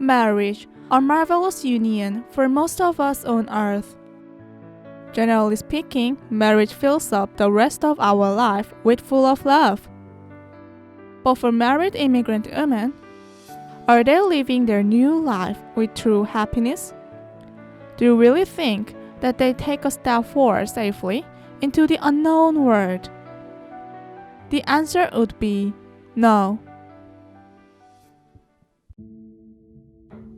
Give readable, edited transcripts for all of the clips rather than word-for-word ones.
Marriage, a marvelous union for most of us on earth. Generally speaking, marriage fills up the rest of our life with full of love. But for married immigrant women, are they living their new life with true happiness? Do you really think that they take a step forward safely into the unknown world? The answer would be no.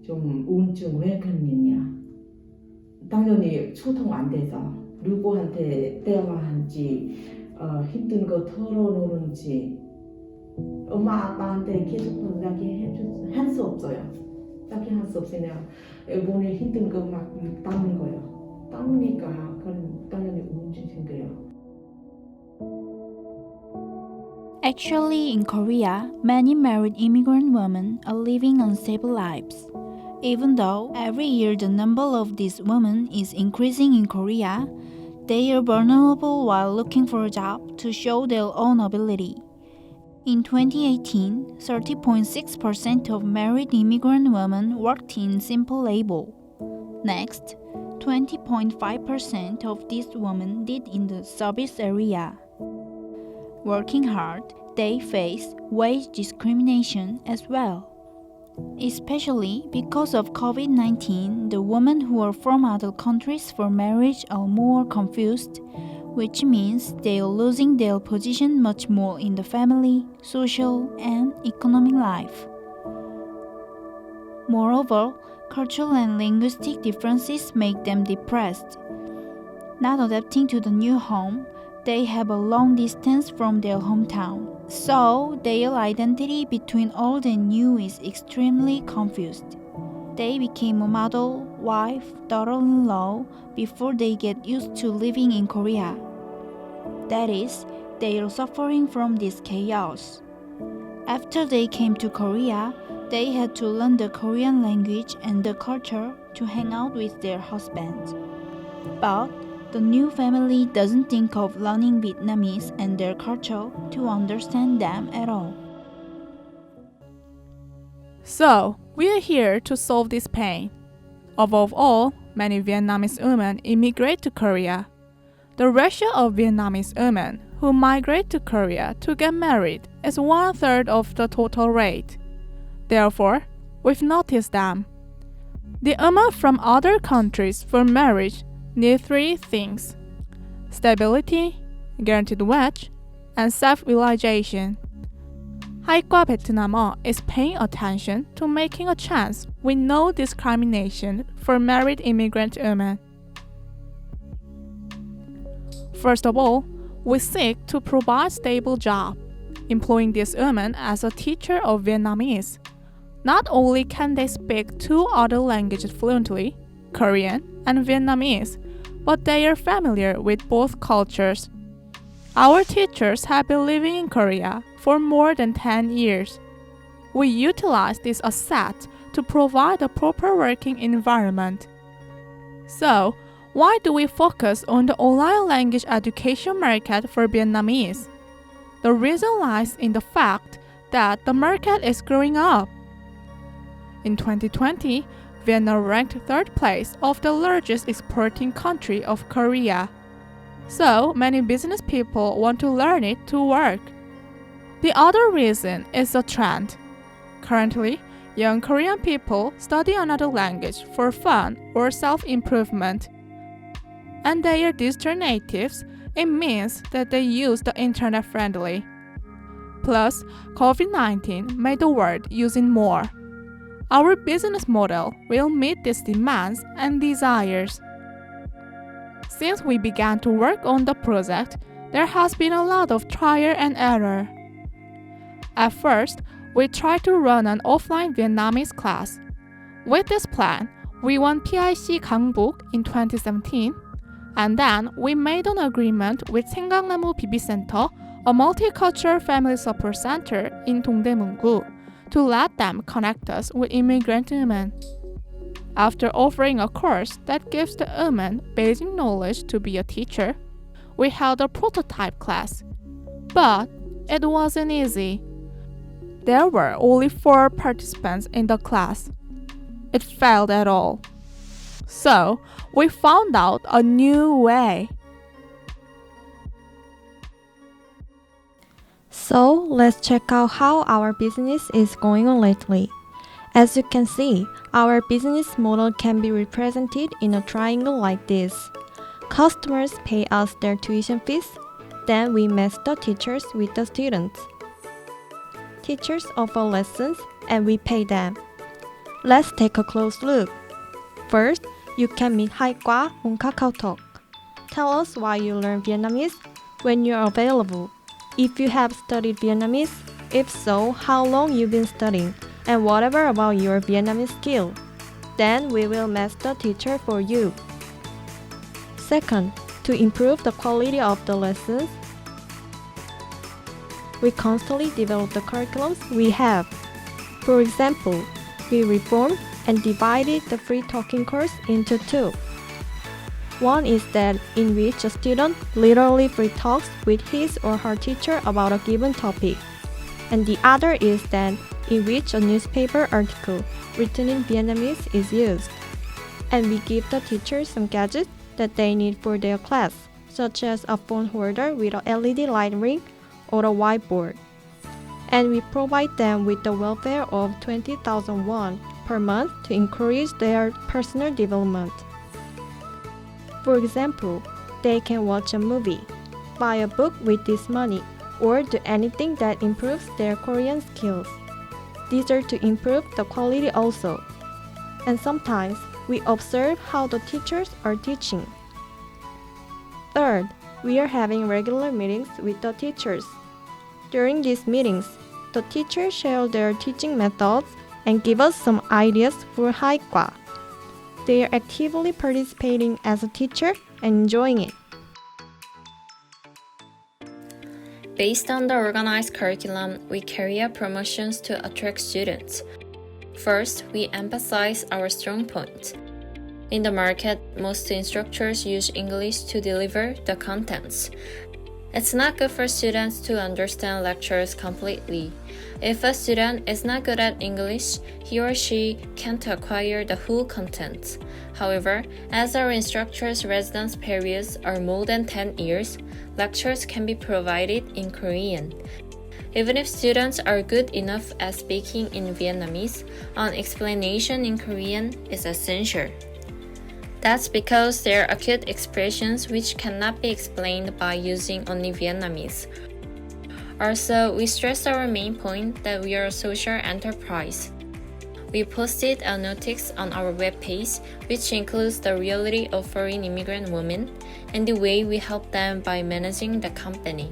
좀 우울증 왜 그러느냐? 당연히 소통 안 돼서 누구한테 대화하는지 힘든 거 털어놓는지 엄마 아빠한테 계속 할 수 없어요. 딱히 할 수 없으냐 이번에 힘든 거 막 담는 거예요. 담으니까 그건 당연히 우울증 생겨요. Actually, in Korea, many married immigrant women are living unstable lives. Even though every year the number of these women is increasing in Korea, they are vulnerable while looking for a job to show their own ability. In 2018, 30.6% of married immigrant women worked in simple labor. Next, 20.5% of these women did in the service area. Working hard, they face wage discrimination as well. Especially because of COVID-19, the women who are from other countries for marriage are more confused, which means they are losing their position much more in the family, social, and economic life. Moreover, cultural and linguistic differences make them depressed. Not adapting to the new home, they have a long distance from their hometown, so their identity between old and new is extremely confused. They became a mother, wife, daughter-in-law before they get used to living in Korea. That is, they are suffering from this chaos. After they came to Korea, they had to learn the Korean language and the culture to hang out with their husbands. But the new family doesn't think of learning Vietnamese and their culture to understand them at all. So, we are here to solve this pain. Above all, many Vietnamese women immigrate to Korea. The ratio of Vietnamese women who migrate to Korea to get married is 1/3 of the total rate. Therefore, we've noticed them. The women from other countries for marriage need 3 things: stability, guaranteed wage, and self-realization. 한국외대 베트남어 is paying attention to making a chance with no discrimination for married immigrant women. First of all, we seek to provide stable job, employing these women as a teacher of Vietnamese. Not only can they speak 2 other languages fluently, Korean and Vietnamese, but they are familiar with both cultures. Our teachers have been living in Korea for more than 10 years. We utilize this asset to provide a proper working environment. So, why do we focus on the online language education market for Vietnamese? The reason lies in the fact that the market is growing up. In 2020, Vietnam ranked 3rd place of the largest exporting country of Korea. So many business people want to learn it to work. The other reason is a trend. Currently, young Korean people study another language for fun or self-improvement. And they are digital natives, it means that they use the internet friendly. Plus, COVID-19 made the world using more. Our business model will meet these demands and desires. Since we began to work on the project, there has been a lot of trial and error. At first, we tried to run an offline Vietnamese class. With this plan, we won PIC Gangbuk in 2017, and then we made an agreement with 생강나무 BB Center, a multicultural family support center in Dongdaemun-gu, to let them connect us with immigrant women. After offering a course that gives the women basic knowledge to be a teacher, we held a prototype class. But it wasn't easy. There were only 4 participants in the class. it failed at all. So, we found out a new way. So, let's check out how our business is going on lately. As you can see, our business model can be represented in a triangle like this. Customers pay us their tuition fees, then we match the teachers with the students. Teachers offer lessons and we pay them. Let's take a close look. First, you can meet Haikwa on KakaoTalk. Tell us why you learn Vietnamese when you're available. If you have studied Vietnamese, if so, how long you've been studying, and whatever about your Vietnamese skill. Then we will match the teacher for you. Second, to improve the quality of the lessons, we constantly develop the curriculums we have. For example, we reformed and divided the free talking course into two. One is that in which a student literally free talks with his or her teacher about a given topic, and the other is that in which a newspaper article written in Vietnamese is used. And we give the teachers some gadgets that they need for their class, such as a phone holder with a LED light ring or a whiteboard. And we provide them with the welfare of 20,000 won per month to encourage their personal development. For example, they can watch a movie, buy a book with this money, or do anything that improves their Korean skills. These are to improve the quality also. And sometimes we observe how the teachers are teaching. Third, we are having regular meetings with the teachers. During these meetings, the teachers share their teaching methods and give us some ideas for Haikwa. They are actively participating as a teacher and enjoying it. Based on the organized curriculum, we carry out promotions to attract students. First, we emphasize our strong points. In the market, most instructors use English to deliver the contents. It's not good for students to understand lectures completely. If a student is not good at English, he or she can't acquire the whole content. However, as our instructors' residence periods are more than 10 years, lectures can be provided in Korean. Even if students are good enough at speaking in Vietnamese, an explanation in Korean is essential. That's because there are acute expressions which cannot be explained by using only Vietnamese. Also, we stress our main point that we are a social enterprise. We posted a notice on our webpage which includes the reality of foreign immigrant women and the way we help them by managing the company.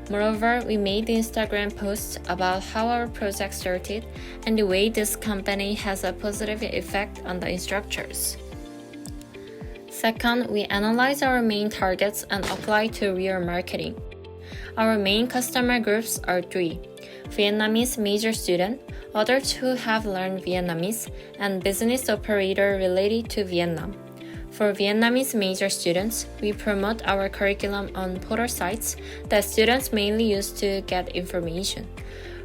Moreover, we made Instagram posts about how our project started and the way this company has a positive effect on the instructors. Second, we analyze our main targets and apply to real marketing. Our main customer groups are three: Vietnamese major student, others who have learned Vietnamese, and business operator related to Vietnam. For Vietnamese major students, we promote our curriculum on portal sites that students mainly use to get information.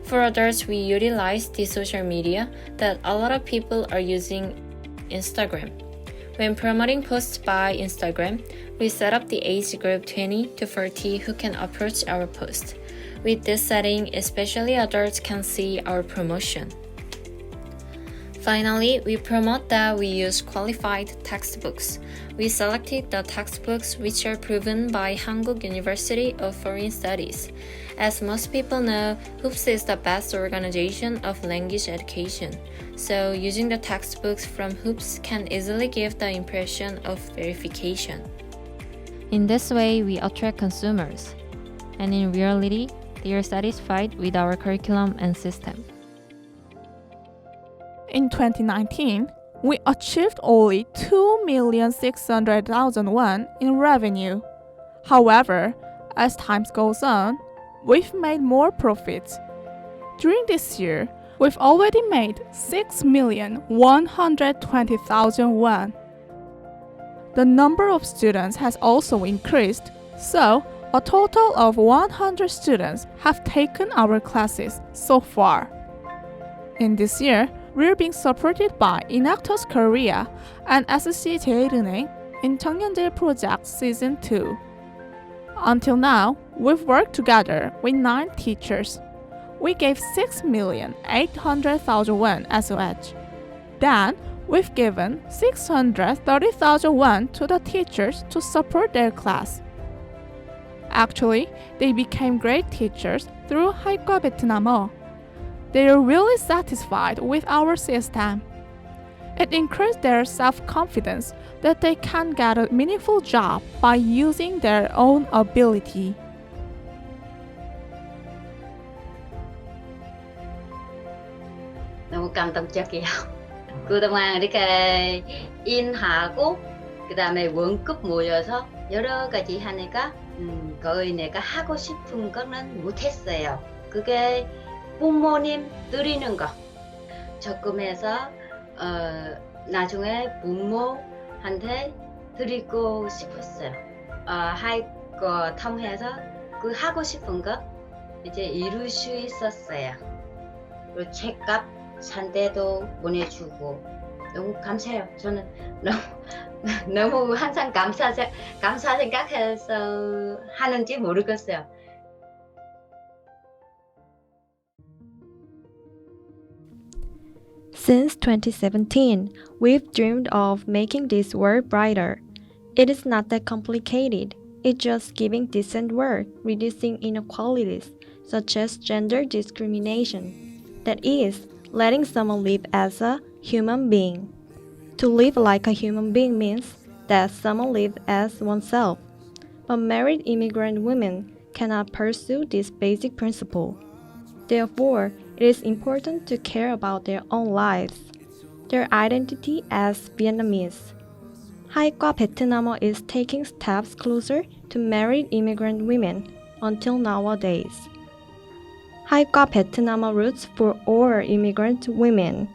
For others, we utilize the social media that a lot of people are using, Instagram. When promoting posts by Instagram, we set up the age group 20 to 40 who can approach our post. With this setting, especially adults can see our promotion. Finally, we promote that we use qualified textbooks. We selected the textbooks which are proven by Hankuk University of Foreign Studies. As most people know, HOOPS is the best organization of language education. So using the textbooks from HOOPS can easily give the impression of verification. In this way, we attract consumers. And in reality, they are satisfied with our curriculum and system. In 2019, we achieved only 2,600,000 won in revenue. However, as time goes on, we've made more profits. During this year, we've already made 6,120,000 won. The number of students has also increased, so a total of 100 students have taken our classes so far. In this year, we're being supported by Inactus Korea and SC제일은행 in 청년제일 Project Season 2. Until now, we've worked together with 9 teachers. We gave 6,800,000 won as a wedge. Then, we've given 630,000 won to the teachers to support their class. Actually, they became great teachers through 한국외대 베트남어. They are really satisfied with our system. It increased their self-confidence that they can get a meaningful job by using their own ability. 너무 감동적이에요. 그동안 이렇게 인하고 그다음에 원급 모여서 여러 가지 하니까 거의 내가 하고 싶은 거는 못했어요. 그게 부모님 드리는 거 조금 해서 나중에 부모한테 드리고 싶었어요. 할 거 통해서 그 하고 싶은 거 이제 이룰 수 있었어요. 그리고 책값 산 데도 보내주고 너무 감사해요. 저는 너무 항상 감사 생각해서 하는지 모르겠어요. Since 2017, we've dreamed of making this world brighter. It is not that complicated. It's just giving decent work, reducing inequalities, such as gender discrimination. That is, letting someone live as a human being. To live like a human being means that someone lives as oneself. But married immigrant women cannot pursue this basic principle. Therefore, it is important to care about their own lives, their identity as Vietnamese. 한국외대 베트남어 is taking steps closer to married immigrant women until nowadays. 한국외대 베트남어 roots for all immigrant women.